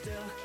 still.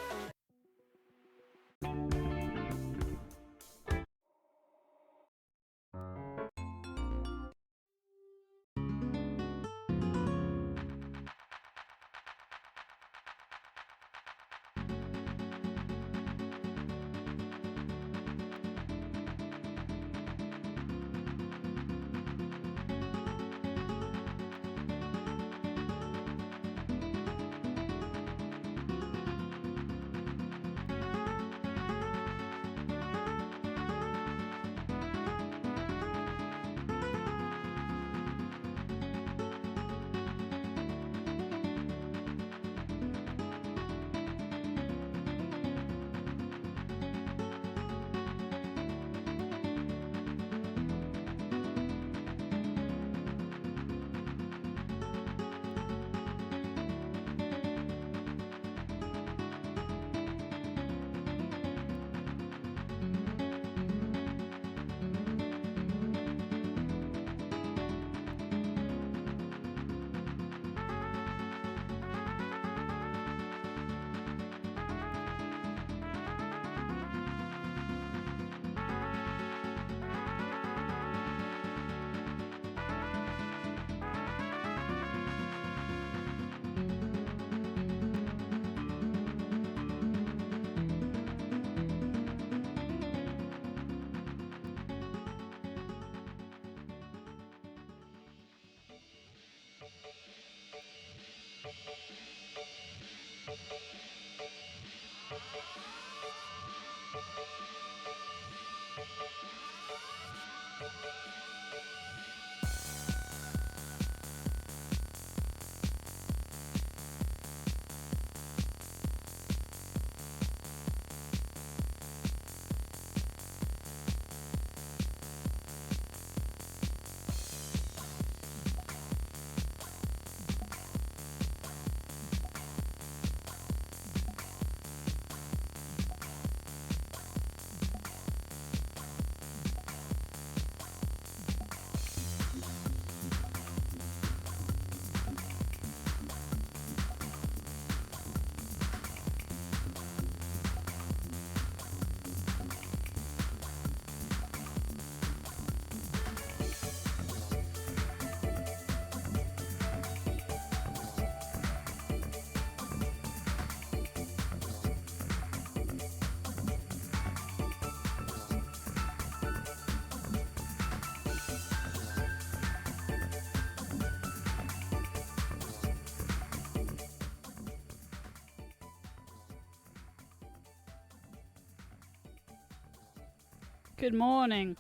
Good morning.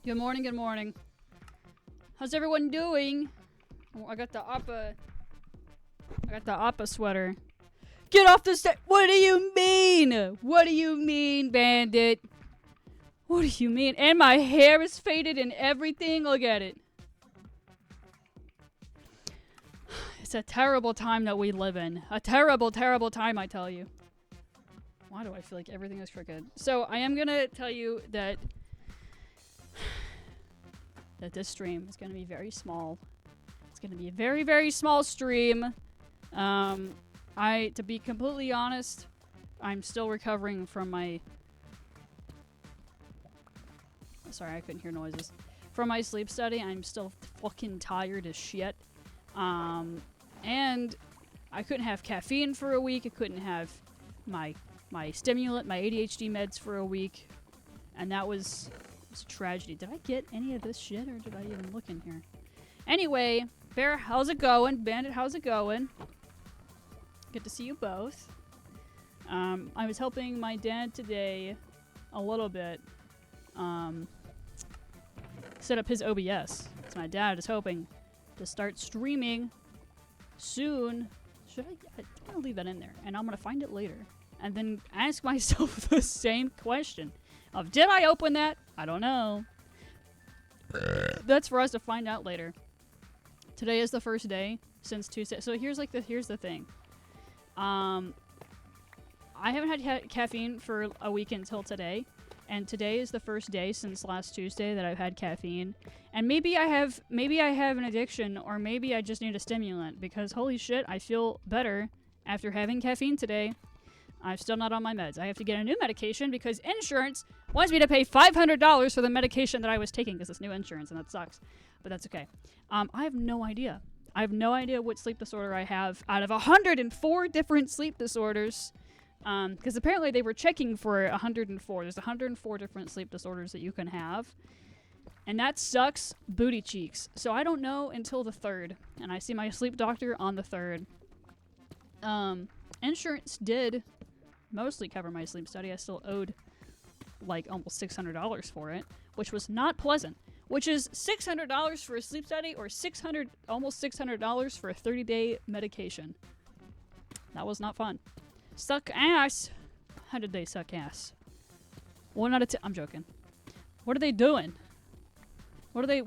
Good morning, good morning. How's everyone doing? Oh, I got the Appa sweater. Get off the stage! What do you mean? What do you mean, bandit? What do you mean? And my hair is faded and everything. Look at it. It's a terrible time that we live in. A terrible, terrible time, I tell you. Why do I feel like everything is crooked? So I am gonna tell you that this stream is gonna be very small. It's gonna be a very, very small stream. To be completely honest, I'm still recovering from my... Sorry, I couldn't hear noises. From my sleep study, I'm still fucking tired as shit. And I couldn't have caffeine for a week. I couldn't have my stimulant, my ADHD meds for a week. And that was a tragedy. Did I get any of this shit, or did I even look in here? Anyway, Bear, how's it going? Bandit, how's it going? Good to see you both. I was helping my dad today a little bit set up his OBS. So my dad is hoping to start streaming soon. I'm gonna leave that in there, and I'm gonna find it later. And then ask myself the same question of, did I open that? I don't know. That's for us to find out later. Today is the first day since Tuesday. So here's the thing. I haven't had caffeine for a week until today. And today is the first day since last Tuesday that I've had caffeine. And maybe I have an addiction, or maybe I just need a stimulant, because holy shit, I feel better After having caffeine today, I'm still not on my meds. I have to get a new medication because insurance wants me to pay $500 for the medication that I was taking because it's new insurance, and that sucks. But that's okay. I have no idea. I have no idea what sleep disorder I have out of 104 different sleep disorders. Because apparently they were checking for 104. There's 104 different sleep disorders that you can have. And that sucks booty cheeks. So I don't know until the 3rd. And I see my sleep doctor on the 3rd. Insurance did mostly cover my sleep study. I still owed like almost $600 for it, which was not pleasant. Which is $600 for a sleep study or almost $600 for a 30-day medication. That was not fun. Suck ass. How did they suck ass? 1 out of 10. I'm joking. What are they doing? Are they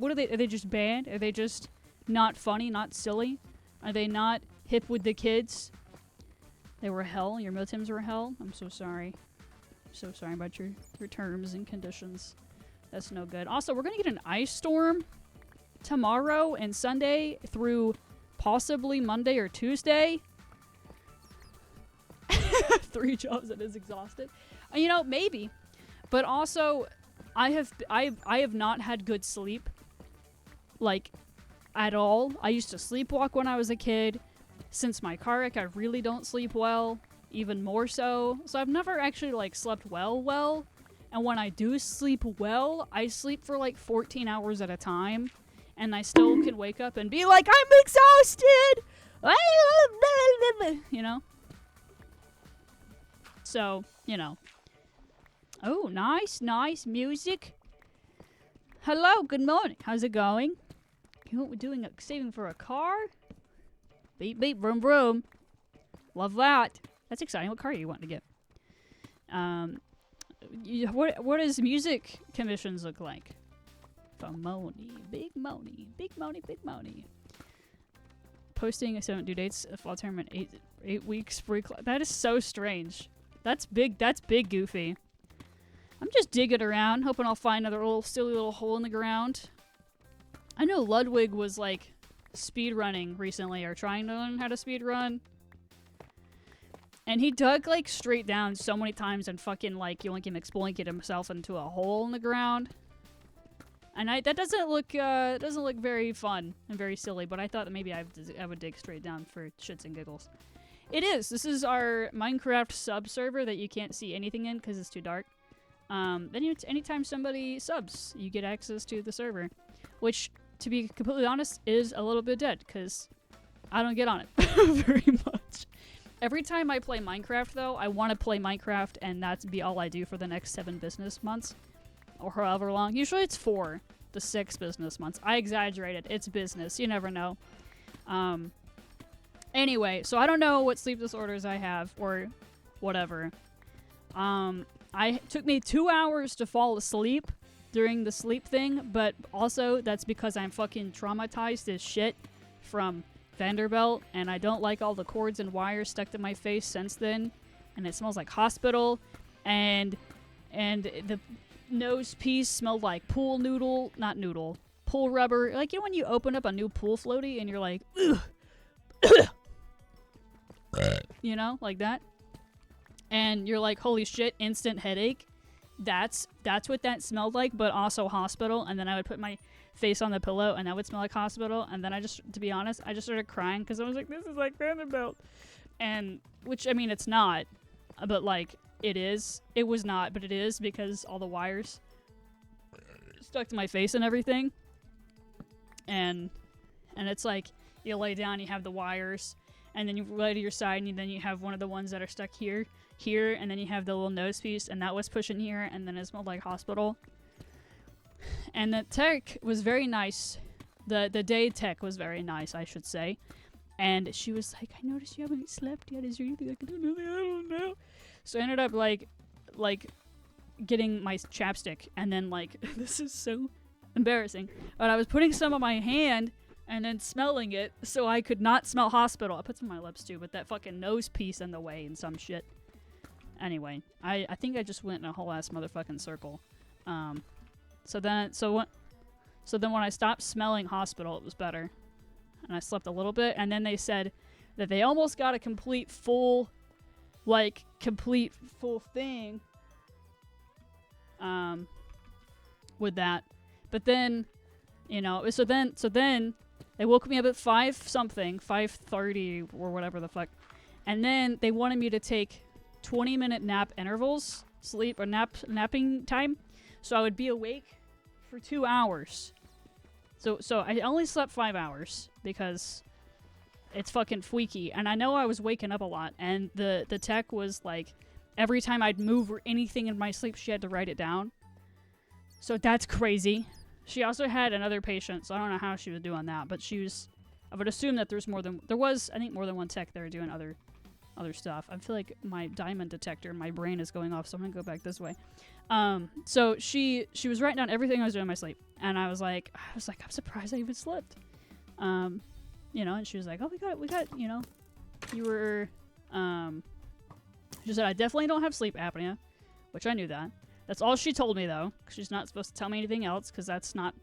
just bad? Are they just not funny, not silly? Are they not hip with the kids? They were hell. Your militims were hell. I'm so sorry. I'm so sorry about your terms and conditions. That's no good. Also, we're going to get an ice storm tomorrow and Sunday through possibly Monday or Tuesday. 3 jobs and is exhausted. You know, maybe. But also, I have not had good sleep. Like, at all. I used to sleepwalk when I was a kid. Since my car wreck, I really don't sleep well. Even more so. So I've never actually, like, slept well. And when I do sleep well, I sleep for, like, 14 hours at a time. And I still can wake up and be like, I'm exhausted! You know? So, you know. Oh, nice music. Hello, good morning. How's it going? You know what we're doing? Saving for a car? Beep, beep, vroom, vroom. Love that. That's exciting. What car do you want to get? What does music commissions look like? Moni. Big Moni. Posting 7 due dates, a fall tournament, 8 weeks free that is so strange. That's big goofy. I'm just digging around, hoping I'll find another silly little hole in the ground. I know Ludwig was like speed running recently, or trying to learn how to speed run. And he dug like straight down so many times and fucking like yoinky McSploinky himself into a hole in the ground. And that doesn't look very fun and very silly, but I thought that maybe I would dig straight down for shits and giggles. It is. This is our Minecraft sub server that you can't see anything in because it's too dark. Then anytime somebody subs, you get access to the server, which, to be completely honest, is a little bit dead because I don't get on it very much. Every time I play Minecraft, though, I want to play Minecraft, and that's be all I do for the next 7 business months, or however long. Usually it's 4 to 6 business months. I exaggerated. It's business. You never know. Anyway, so I don't know what sleep disorders I have, or whatever. It took me 2 hours to fall asleep during the sleep thing, but also that's because I'm fucking traumatized as shit from Vanderbilt, and I don't like all the cords and wires stuck to my face since then, and it smells like hospital, and the nose piece smelled like pool rubber. Like, you know when you open up a new pool floaty and you're like, ugh. You know, like that. And you're like, holy shit, instant headache. That's what that smelled like, but also hospital. And then I would put my face on the pillow and that would smell like hospital. And then to be honest, I just started crying because I was like, this is like Vanderbilt. And, which, I mean, it's not, but like, it is. It was not, but it is, because all the wires stuck to my face and everything. And it's like, you lay down, you have the wires, and then you lay to your side, and then you have one of the ones that are stuck here, and then you have the little nose piece, and that was pushing here, and then it smelled like hospital. And the tech was very nice. The day tech was very nice, I should say. And she was like, I noticed you haven't slept yet. Is there anything I can do? I don't know. So I ended up like getting my chapstick, and then like, this is so embarrassing, but I was putting some on my hand and then smelling it so I could not smell hospital. I put some on my lips too, but that fucking nose piece in the way and some shit. Anyway, I think I just went in a whole ass motherfucking circle. So then when I stopped smelling hospital, it was better. And I slept a little bit, and then they said that they almost got a complete full thing with that. But then, you know, so then they woke me up at 5:30 or whatever the fuck. And then they wanted me to take 20-minute nap intervals, sleep or napping time. So I would be awake for 2 hours. So I only slept 5 hours because it's fucking freaky. And I know I was waking up a lot. And the tech was like, every time I'd move or anything in my sleep, she had to write it down. So that's crazy. She also had another patient, so I don't know how she was doing that. But I would assume that there was more than one tech there doing other stuff. I feel like my diamond detector in my brain is going off, so I'm gonna go back this way. So she was writing down everything I was doing in my sleep, and I was like, I'm surprised I even slept. You know, and she was like, oh, we got, you know, you were, she said, I definitely don't have sleep apnea, which I knew that. That's all she told me, though. She's not supposed to tell me anything else, because that's not,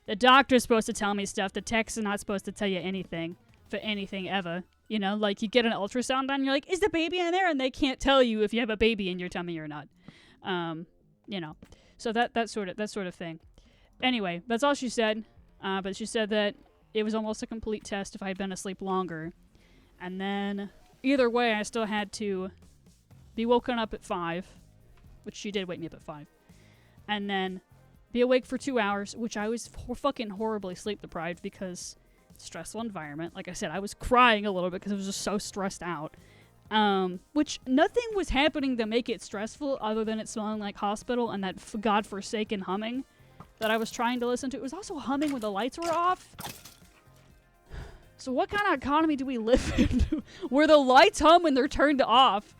the doctor's supposed to tell me stuff. The tech's are not supposed to tell you anything, for anything ever. You know, like, you get an ultrasound done, you're like, is the baby in there? And they can't tell you if you have a baby in your tummy or not. You know, so that sort of thing. Anyway, that's all she said. But she said that it was almost a complete test if I had been asleep longer. And then, either way, I still had to be woken up at 5, which she did wake me up at 5. And then be awake for 2 hours, which I was fucking horribly sleep deprived because stressful environment. Like I said, I was crying a little bit because I was just so stressed out. Which nothing was happening to make it stressful other than it smelling like hospital and that godforsaken humming that I was trying to listen to. It was also humming when the lights were off. So what kind of economy do we live in where the lights hum when they're turned off?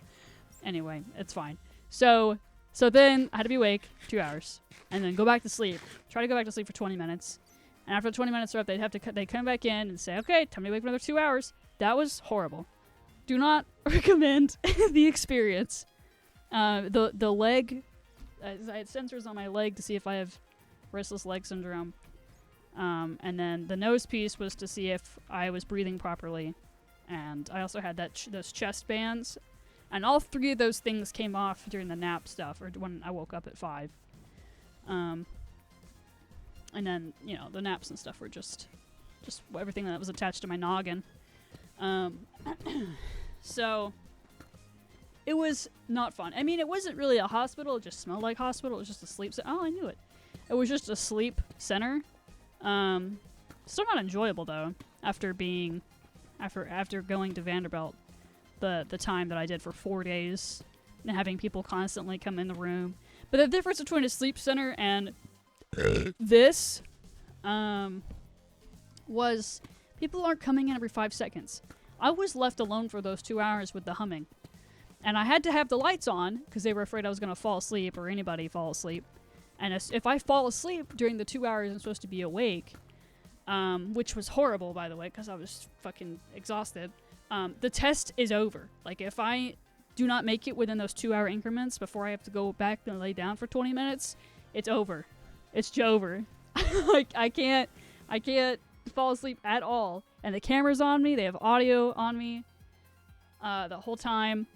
Anyway, it's fine. So then I had to be awake 2 hours and then go back to sleep. Try to go back to sleep for 20 minutes. And after the 20 minutes are up, they'd come back in and say, okay, time to wake for another 2 hours. That was horrible. Do not recommend the experience. The leg, I had sensors on my leg to see if I have restless leg syndrome. And then the nose piece was to see if I was breathing properly. And I also had those chest bands. And all 3 of those things came off during the nap stuff, or when I woke up at 5. And then, you know, the naps and stuff were just everything that was attached to my noggin. So it was not fun. I mean, it wasn't really a hospital. It just smelled like hospital. It was just a sleep center. Oh, I knew it. It was just a sleep center. Still not enjoyable though. After going to Vanderbilt, the time that I did for 4 days, and having people constantly come in the room. But the difference between a sleep center and this, was people aren't coming in every 5 seconds. I was left alone for those 2 hours with the humming. And I had to have the lights on because they were afraid I was going to fall asleep or anybody fall asleep. And if I fall asleep during the 2 hours I'm supposed to be awake, which was horrible, by the way, because I was fucking exhausted, the test is over. Like, if I do not make it within those 2 hour increments before I have to go back and lay down for 20 minutes, it's over. It's over. Like, I can't fall asleep at all. And the camera's on me. They have audio on me the whole time.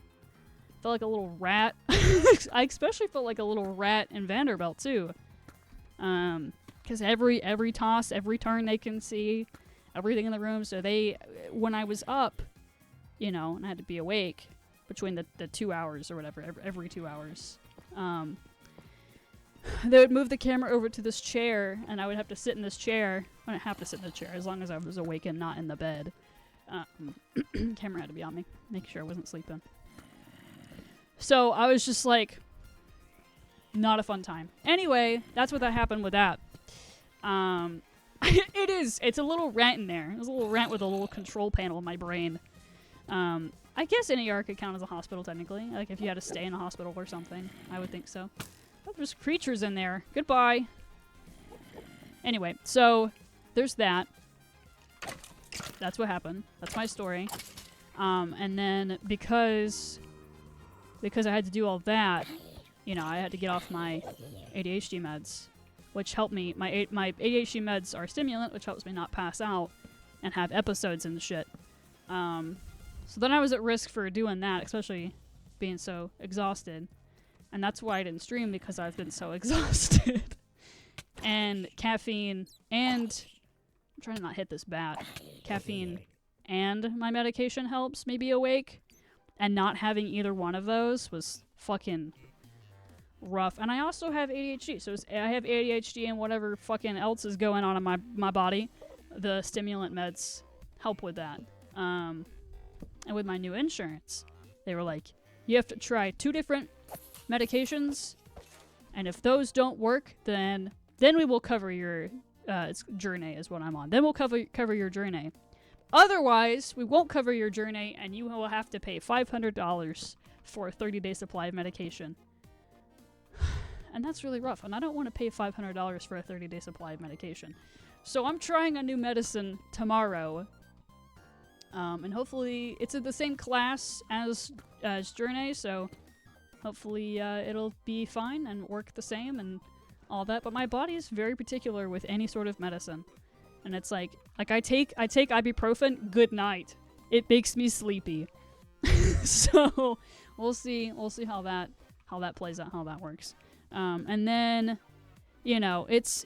I felt like a little rat. I especially felt like a little rat in Vanderbilt, too. Because every toss, every turn they can see, everything in the room. So when I was up, you know, and I had to be awake between the 2 hours or whatever, every 2 hours, they would move the camera over to this chair, and I would have to sit in this chair. I didn't have to sit in the chair as long as I was awake and not in the bed. Camera had to be on me, making sure I wasn't sleeping. So I was just like, not a fun time. Anyway, that's what happened with that. It's a little rant in there. There's a little rant with a little control panel in my brain. I guess an ER could count as a hospital technically. Like if you had to stay in a hospital or something, I would think so. Oh, there's creatures in there. Goodbye. Anyway, so there's that. That's what happened. That's my story. And then because I had to do all that, you know, I had to get off my ADHD meds, which helped me. My ADHD meds are a stimulant, which helps me not pass out and have episodes and shit. So then I was at risk for doing that, especially being so exhausted. And that's why I didn't stream, because I've been so exhausted. And caffeine and... I'm trying to not hit this bat. Caffeine and my medication helps me be awake. And not having either one of those was fucking rough. And I also have ADHD. So I have ADHD and whatever fucking else is going on in my body. The stimulant meds help with that. And with my new insurance, they were like, you have to try 2 different medications. And if those don't work, then we will cover your... it's Journey is what I'm on. Then we'll cover your Journey. Otherwise, we won't cover your Journey, and you will have to pay $500 for a 30-day supply of medication. And that's really rough, and I don't want to pay $500 for a 30-day supply of medication. So I'm trying a new medicine tomorrow, and hopefully it's in the same class as Journey, so hopefully it'll be fine and work the same and all that. But my body is very particular with any sort of medicine, and it's like I take ibuprofen. Good night. It makes me sleepy. So we'll see how that plays out, how that works. And then, you know, it's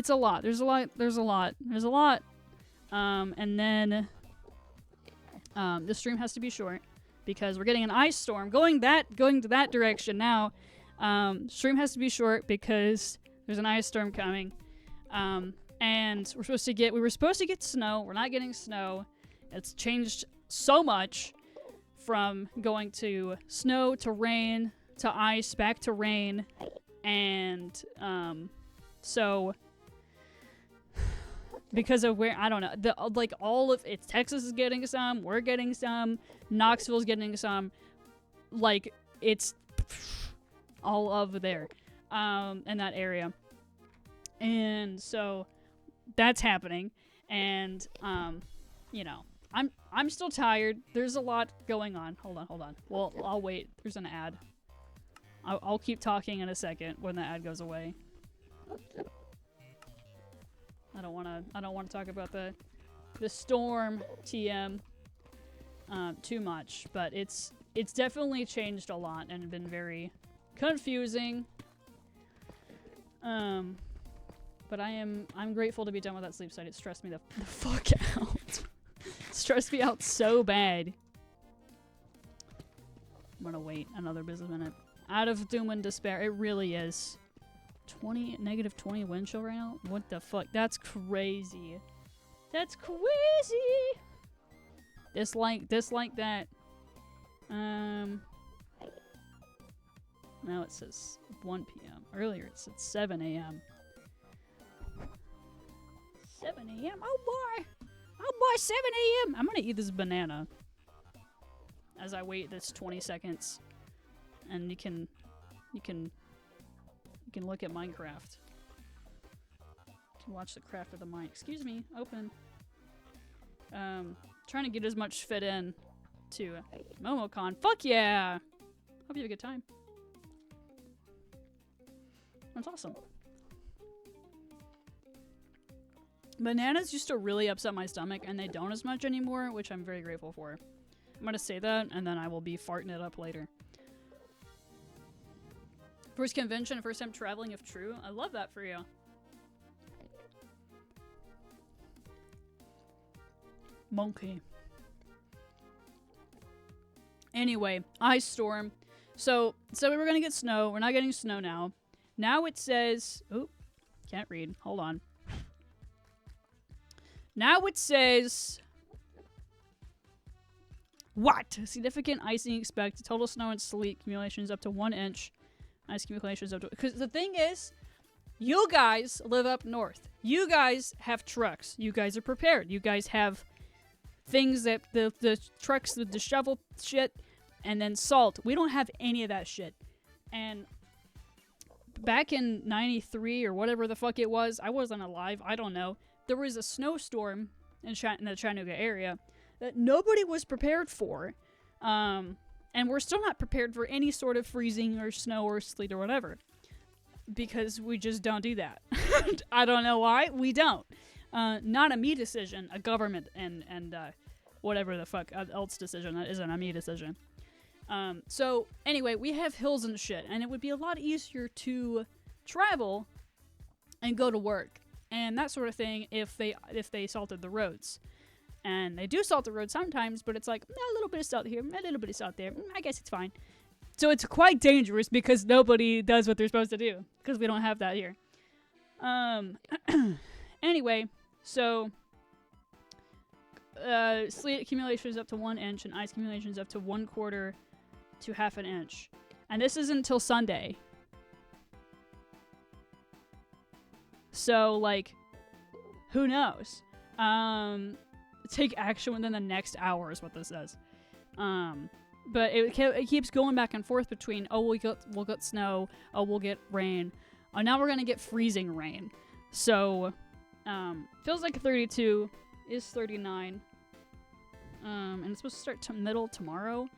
a lot. There's a lot. And then the stream has to be short because we're getting an ice storm going to that direction now. Stream has to be short because there's an ice storm coming. And we were supposed to get snow. We're not getting snow. It's changed so much from going to snow to rain to ice back to rain. And so because of where, I don't know, all of it, Texas is getting some, we're getting some, Knoxville's getting some, like it's all over there in that area. And so that's happening. And you know, I'm still tired. There's a lot going on. Hold on. Well, I'll wait. There's an ad. I'll keep talking in a second when the ad goes away. I don't want to talk about the storm TM too much, but it's definitely changed a lot and been very confusing. But I'm grateful to be done with that sleep site. It stressed me the fuck out. Stressed me out so bad. I'm gonna wait another business minute. Out of doom and despair. It really is. Negative 20 wind chill right now? What the fuck? That's crazy. That's crazy! Dislike that. Now it says 1 p.m. Earlier it said 7 a.m. 7 a.m. Oh boy! Oh boy, 7 a.m. I'm gonna eat this banana as I wait this 20 seconds, and you can look at Minecraft. You can watch the craft of the mine. Excuse me. Open. Trying to get as much fit in to MomoCon. Fuck yeah! Hope you have a good time. That's awesome. Bananas used to really upset my stomach, and they don't as much anymore, which I'm very grateful for. I'm gonna say that, and then I will be farting it up later. First convention, first time traveling if true. I love that for you. Monkey. Anyway, ice storm. So we were gonna get snow. We're not getting snow now. Now it says... Oh, can't read. Hold on. Now it says... What? Significant icing expected. Total snow and sleet accumulations up to 1 inch. Ice accumulations up to... Because the thing is, you guys live up north. You guys have trucks. You guys are prepared. You guys have things that... The trucks with the shovel shit and then salt. We don't have any of that shit. And... Back in 93 or whatever the fuck it was, I wasn't alive, I don't know. There was a snowstorm in the Chattanooga area that nobody was prepared for. And we're still not prepared for any sort of freezing or snow or sleet or whatever. Because we just don't do that. I don't know why, we don't. Not a me decision, a government and whatever the fuck else decision that isn't a me decision. So anyway, we have hills and shit, and it would be a lot easier to travel and go to work and that sort of thing if they salted the roads. And they do salt the road sometimes, but it's like a little bit of salt here, a little bit of salt there. I guess it's fine. So it's quite dangerous because nobody does what they're supposed to do because we don't have that here. Anyway, so sleet accumulation is up to 1 inch and ice accumulation is up to 1/4 to 1/2 inch. And this isn't until Sunday. So, like, who knows? Take action within the next hour is what this says. But it keeps going back and forth between, oh, we'll get snow, oh, we'll get rain. Oh, now we're gonna get freezing rain. So, feels like 32 is 39. And it's supposed to start middle tomorrow.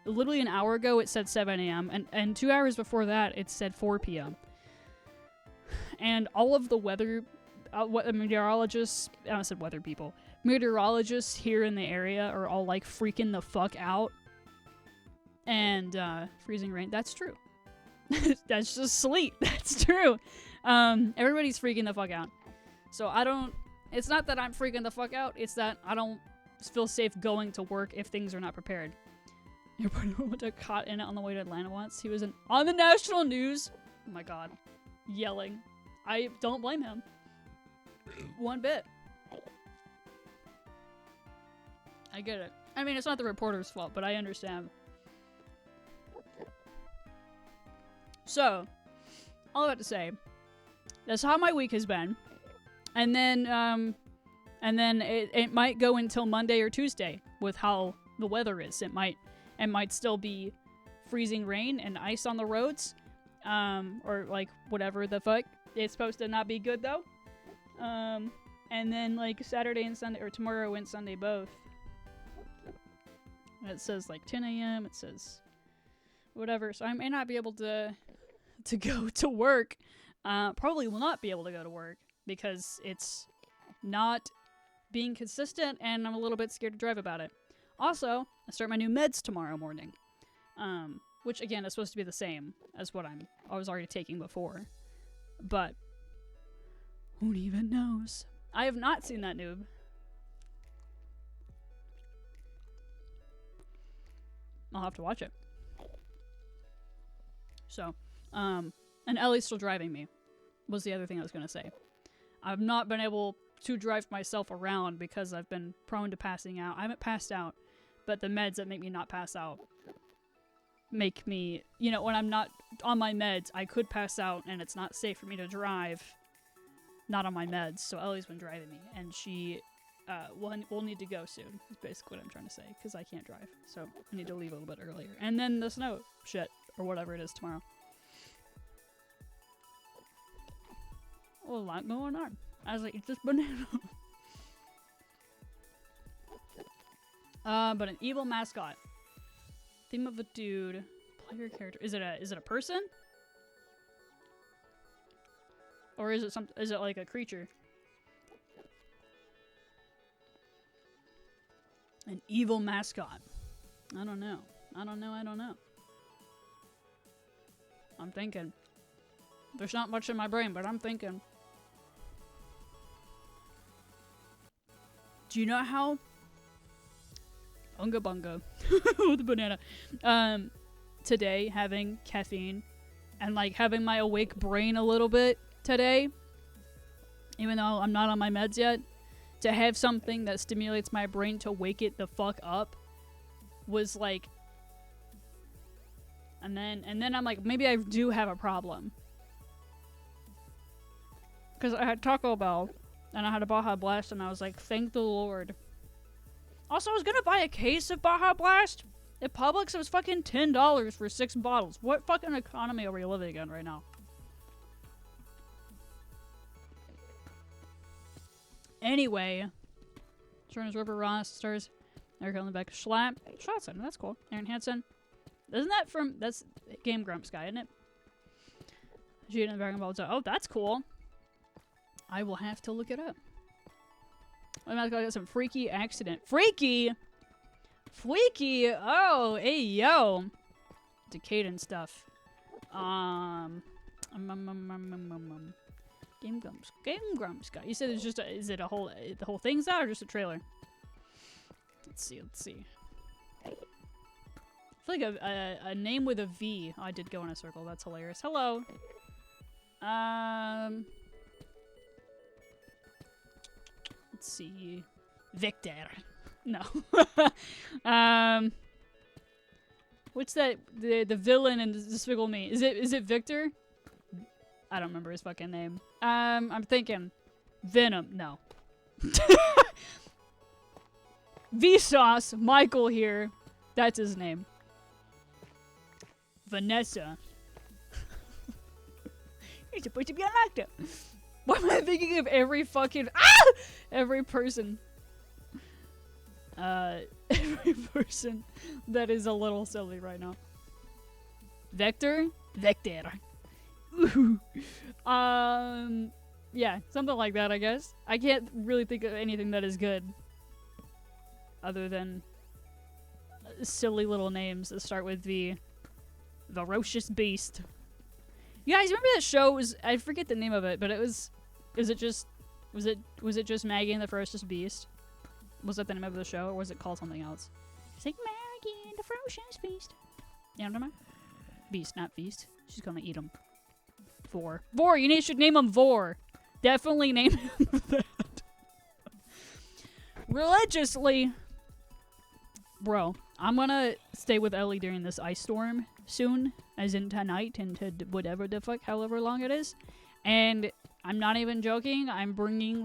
Literally an hour ago, it said 7 a.m. And 2 hours before that, it said 4 p.m. And all of the weather, meteorologists, I said weather people, meteorologists here in the area are all like freaking the fuck out. And freezing rain, that's true. That's just sleet. That's true. Everybody's freaking the fuck out. So it's not that I'm freaking the fuck out, it's that I don't feel safe going to work if things are not prepared. Your partner went to caught in it on the way to Atlanta once. He was on the national news. Oh my god. Yelling. I don't blame him. One bit. I get it. I mean, it's not the reporter's fault, but I understand. So, all I have to say, that's how my week has been. And then it might go until Monday or Tuesday with how the weather is. It might still be freezing rain and ice on the roads. Or like whatever the fuck. It's supposed to not be good though. And then like Saturday and Sunday, or tomorrow and Sunday both. It says like 10 a.m. It says whatever. So I may not be able to go to work. Probably will not be able to go to work because it's not being consistent and I'm a little bit scared to drive about it. Also, I start my new meds tomorrow morning. Which again is supposed to be the same as what I was already taking before. But who even knows? I have not seen that noob. I'll have to watch it. So, and Ellie's still driving me, was the other thing I was gonna say. I've not been able to drive myself around because I've been prone to passing out. I haven't passed out, but the meds that make me not pass out make me, when I'm not on my meds, I could pass out and it's not safe for me to drive not on my meds. So Ellie's been driving me and she will need to go soon, is basically what I'm trying to say, because I can't drive. So I need to leave a little bit earlier. And then the snow shit, or whatever it is tomorrow. A lot going on. I was like, eat this banana. But an evil mascot. Theme of a dude. Player character. Is it a person? Or is it like a creature? An evil mascot. I don't know. I'm thinking. There's not much in my brain, but I'm thinking. Do you know how Unga bunga with a banana. Today, having caffeine and like having my awake brain a little bit today, even though I'm not on my meds yet, to have something that stimulates my brain to wake it the fuck up was like, and then I'm like, maybe I do have a problem. Because I had Taco Bell and I had a Baja Blast and I was like, thank the Lord. Also, I was gonna buy a case of Baja Blast at Publix. It was fucking $10 for 6 bottles. What fucking economy are we living in right now? Anyway, Turner's River Ross stars Eric Ellenbeck, Schlatzen, that's cool. Aaron Hansen. Isn't that that's Game Grumps guy, isn't it? Gina and Dragon Ball Z. Oh, that's cool. I will have to look it up. I'm about to get some freaky accident. Freaky? Fleeky? Oh, hey, yo. Decadent stuff. Game Grumps. Game Grumps guy. You said it's just is it a whole, the whole thing's out or just a trailer? Let's see. I feel like a name with a V. Oh, I did go in a circle. That's hilarious. Hello. Let's see. Victor. No. What's that? The villain in Despicable Me. Is it Victor? I don't remember his fucking name. I'm thinking Venom. No. Vsauce. Michael here. That's his name. Vanessa. You're supposed to be an actor. Why am I thinking of every fucking every person? Every person that is a little silly right now. Vector? Vector. Ooh. Yeah, something like that, I guess. I can't really think of anything that is good. Other than silly little names that start with V. Ferocious Beast. You guys remember that show? I forget the name of it, but it was it just Maggie and the Ferocious Beast? Was that the name of the show, or was it called something else? It's like Maggie and the Ferocious Beast. You know what I'm talking about? Beast, not Feast. She's gonna eat him. Vor. You should name him Vor. Definitely name him that. Religiously. Bro, I'm gonna stay with Ellie during this ice storm soon, as in tonight, into whatever the fuck, however long it is. And I'm not even joking, I'm bringing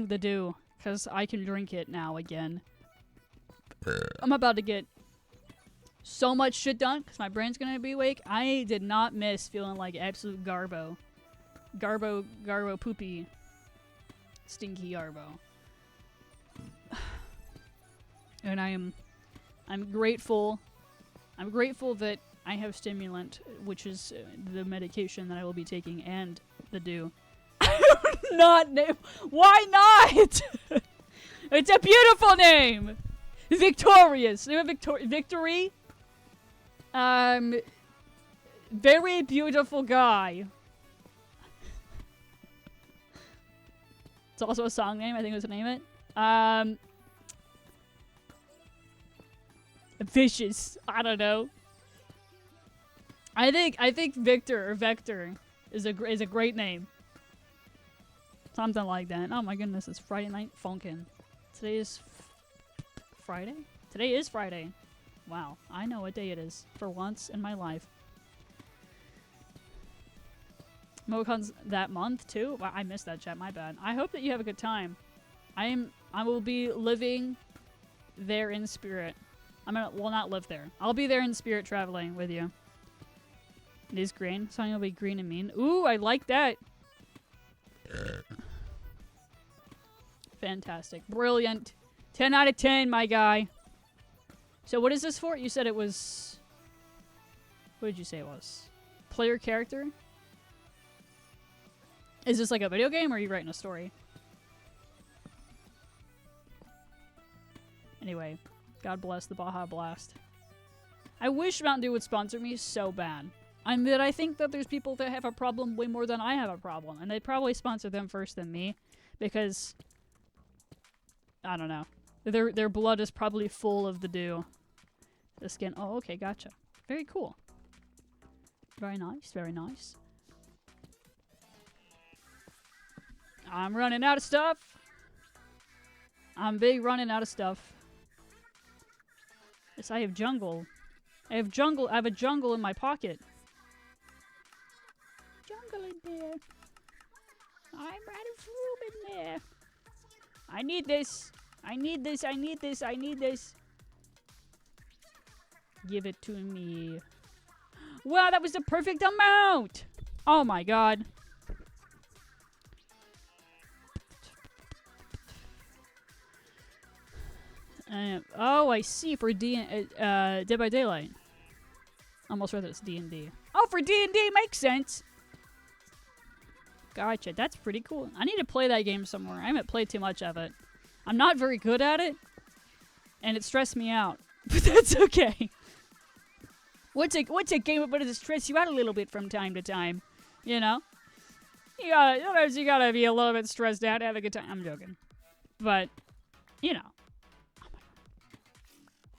the dew, because I can drink it now again. I'm about to get so much shit done, because my brain's gonna be awake. I did not miss feeling like absolute garbo. Garbo poopy. Stinky garbo. And I'm grateful. I'm grateful that I have stimulant, which is the medication that I will be taking, and the dew. Not name. Why not? It's a beautiful name. Victorious. Victory. Very beautiful guy. It's also a song name. I think it was to name it. Vicious. I don't know. I think Victor or Vector is a great name. Something like that. Oh my goodness, it's Friday night funkin'. Today is Friday? Today is Friday. Wow, I know what day it is for once in my life. MoCon's that month too? Wow, I missed that chat, my bad. I hope that you have a good time. I will be living there in spirit. Well, not live there. I'll be there in spirit traveling with you. It is green. Something will be green and mean. Ooh, I like that. Fantastic. Brilliant. 10 out of 10, my guy. So what is this for? You said it was... What did you say it was? Player character? Is this like a video game, or are you writing a story? Anyway, God bless the Baja Blast. I wish Mountain Dew would sponsor me so bad. I think that there's people that have a problem way more than I have a problem, and they'd probably sponsor them first than me, because I don't know. Their blood is probably full of the dew. The skin. Oh, okay, gotcha. Very cool. Very nice, very nice. I'm running out of stuff. I'm big running out of stuff. Yes, I have jungle. I have a jungle in my pocket. Jungle in there. I'm right of room in there. I need this. I need this. I need this. I need this. Give it to me. Wow, that was the perfect amount. Oh my god. Oh, I see. For Dead by Daylight. Almost read it's D&D. Oh, for D&D makes sense. Gotcha. That's pretty cool. I need to play that game somewhere. I haven't played too much of it. I'm not very good at it, and it stressed me out. But that's okay. What's a game about to stress you out a little bit from time to time? You know? Sometimes you gotta be a little bit stressed out, have a good time. I'm joking. But, you know.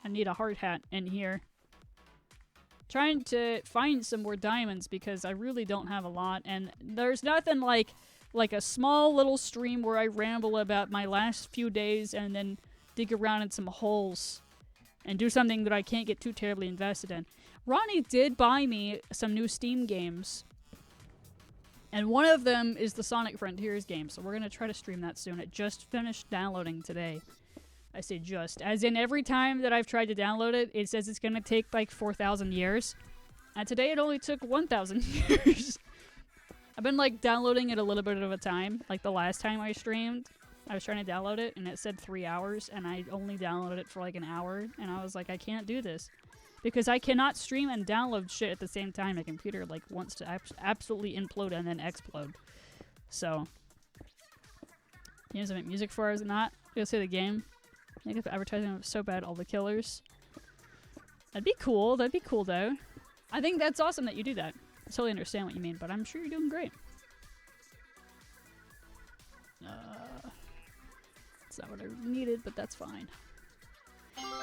I need a hard hat in here. Trying to find some more diamonds because I really don't have a lot, and there's nothing like a small little stream where I ramble about my last few days and then dig around in some holes and do something that I can't get too terribly invested in. Ronnie did buy me some new Steam games, and one of them is the Sonic Frontiers game, so we're gonna try to stream that soon. It just finished downloading today. I say just, as in every time that I've tried to download it, it says it's gonna take like 4,000 years. And today it only took 1,000 years. I've been like downloading it a little bit at a time. Like the last time I streamed, I was trying to download it and it said 3 hours and I only downloaded it for like an hour. And I was like, I can't do this. Because I cannot stream and download shit at the same time. My computer like wants to absolutely implode and then explode. So. Games I make music for, is it not? Go say the game. I think if advertising was so bad, all the killers. That'd be cool. That'd be cool, though. I think that's awesome that you do that. I totally understand what you mean, but I'm sure you're doing great. It's not what I needed, but that's fine.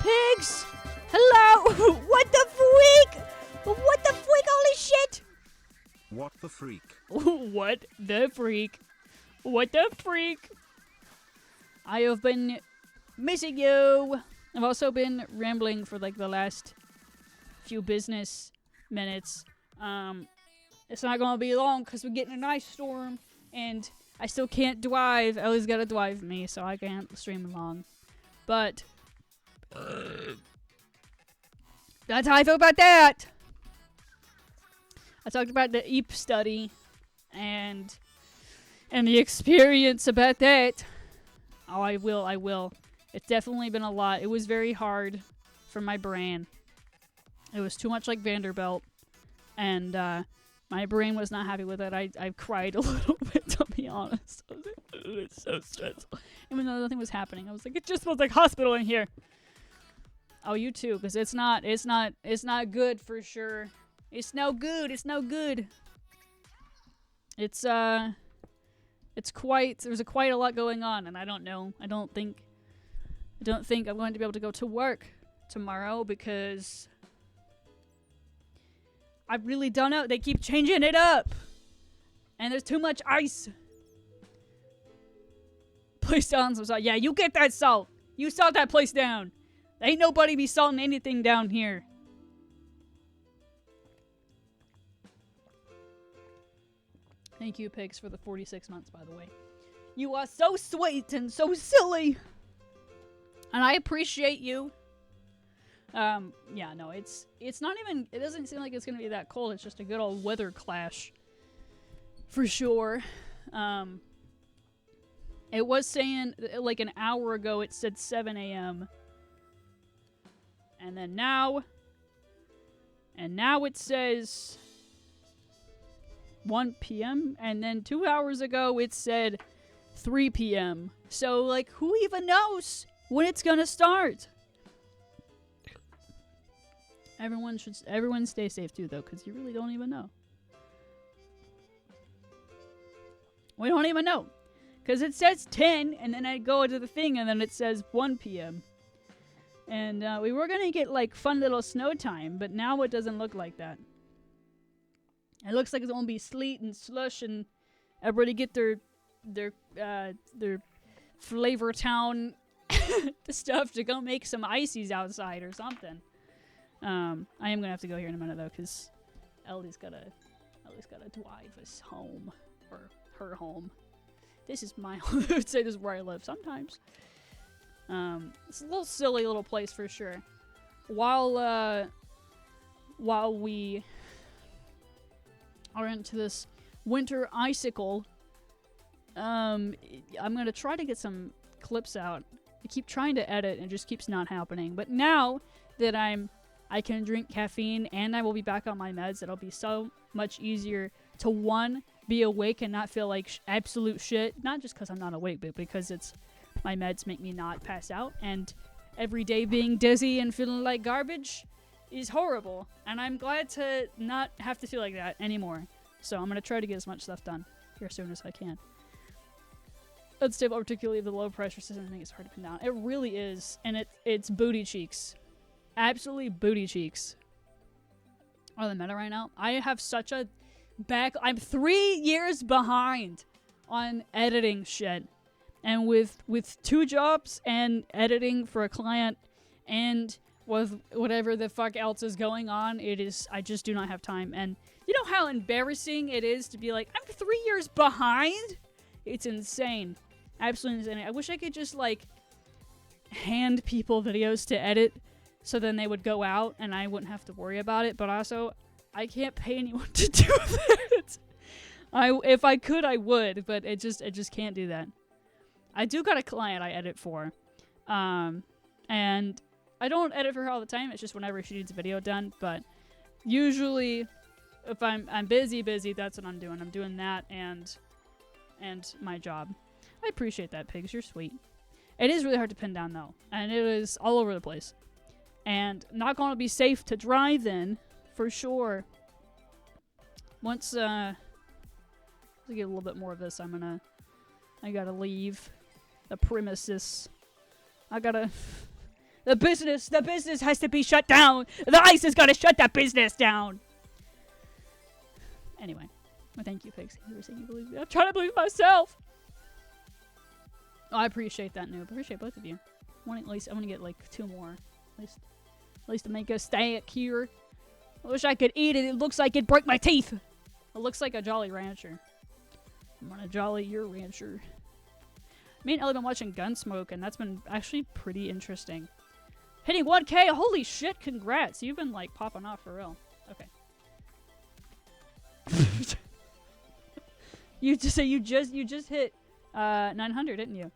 Pigs! Hello! What the freak? What the freak? Holy shit! What the freak? What the freak? What the freak? I have been missing you. I've also been rambling for like the last few business minutes. It's not gonna be long because we're getting an ice storm and I still can't drive. Ellie's gotta drive me, so I can't stream long. But that's how I feel about that. I talked about the EAP study and the experience about that. Oh, I will. It's definitely been a lot. It was very hard for my brain. It was too much like Vanderbilt. And my brain was not happy with it. I cried a little bit, to be honest. I was like, it's so stressful. Even though nothing was happening. I was like, it just smells like hospital in here. Oh, you too, because it's not good for sure. It's no good. It's no good. There's quite a lot going on, and I don't know. I don't think I'm going to be able to go to work tomorrow because I really don't know. They keep changing it up, and there's too much ice. Place down some salt. Yeah, you get that salt. You salt that place down. Ain't nobody be salting anything down here. Thank you, Pigs, for the 46 months, by the way. You are so sweet and so silly. And I appreciate you. Yeah, no, it's not even, it doesn't seem like it's going to be that cold. It's just a good old weather clash. For sure. It was saying, like an hour ago, it said 7 a.m. And then now it says 1 p.m. And then 2 hours ago, it said 3 p.m. So, like, who even knows when it's gonna start? Everyone stay safe too, though, because you really don't even know. We don't even know. Because it says 10, and then I go into the thing, and then it says 1 p.m. And we were going to get, like, fun little snow time, but now it doesn't look like that. It looks like it's going to be sleet and slush, and everybody get their Flavor Town the stuff to go make some ices outside or something. I am going to have to go here in a minute, though, because Ellie's got to drive us home, or her home. This is my home. I would say this is where I live sometimes. It's a little silly little place for sure. While we are into this winter icicle, I'm gonna try to get some clips out. I keep trying to edit and it just keeps not happening. But now that I can drink caffeine and I will be back on my meds, it'll be so much easier to, one, be awake and not feel like absolute shit. Not just because I'm not awake, but because my meds make me not pass out. And every day being dizzy and feeling like garbage is horrible. And I'm glad to not have to feel like that anymore. So I'm going to try to get as much stuff done here as soon as I can. Unstable, particularly the low pressure system, I think it's hard to pin down. It really is. And it's booty cheeks. Absolutely booty cheeks. Oh, the meta right now? I have such a I'm 3 years behind on editing shit. And with 2 jobs and editing for a client and with whatever the fuck else is going on, I just do not have time. And you know how embarrassing it is to be like, I'm 3 years behind? It's insane. Absolutely insane. I wish I could just, like, hand people videos to edit so then they would go out and I wouldn't have to worry about it. But also, I can't pay anyone to do that. If I could, I would, but it just can't do that. I do got a client I edit for. And I don't edit for her all the time. It's just whenever she needs a video done. But usually, if I'm busy, that's what I'm doing. I'm doing that and my job. I appreciate that, Pigs. You're sweet. It is really hard to pin down, though. And it is all over the place. And not going to be safe to drive in, for sure. Once, let's get a little bit more of this. I gotta leave the premises. The business has to be shut down. The ICE has got to shut that business down. Anyway, well, thank you, Pigs. You were saying you believe me. I'm trying to believe myself. Oh, I appreciate that, Noob. I appreciate both of you. I want to get like 2 more, at least to make us stack here. I wish I could eat it. It looks like it'd break my teeth. It looks like a Jolly Rancher. I'm gonna jolly your rancher. Me and Ellie been watching Gunsmoke, and that's been actually pretty interesting. Hitting 1K! Holy shit! Congrats! You've been like popping off for real. Okay. You just hit 900, didn't you?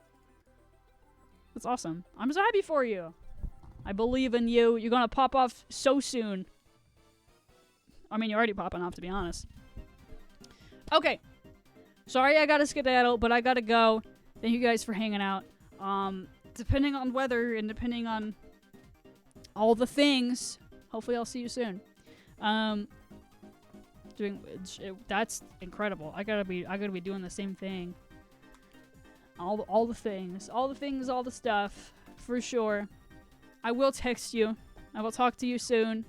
That's awesome. I'm so happy for you. I believe in you. You're gonna pop off so soon. I mean, you're already popping off, to be honest. Okay. Sorry I gotta skedaddle, but I gotta go. Thank you guys for hanging out. Depending on weather and depending on all the things, hopefully I'll see you soon. That's incredible. I gotta be doing the same thing. All the things, all the stuff, for sure. I will text you. I will talk to you soon.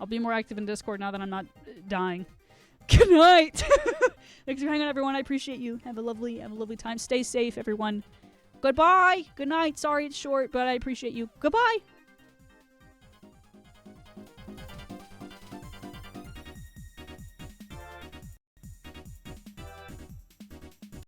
I'll be more active in Discord now that I'm not dying. Good night. Thanks for hanging out, everyone. I appreciate you. Have a lovely time. Stay safe, everyone. Goodbye. Good night. Sorry it's short, but I appreciate you. Goodbye.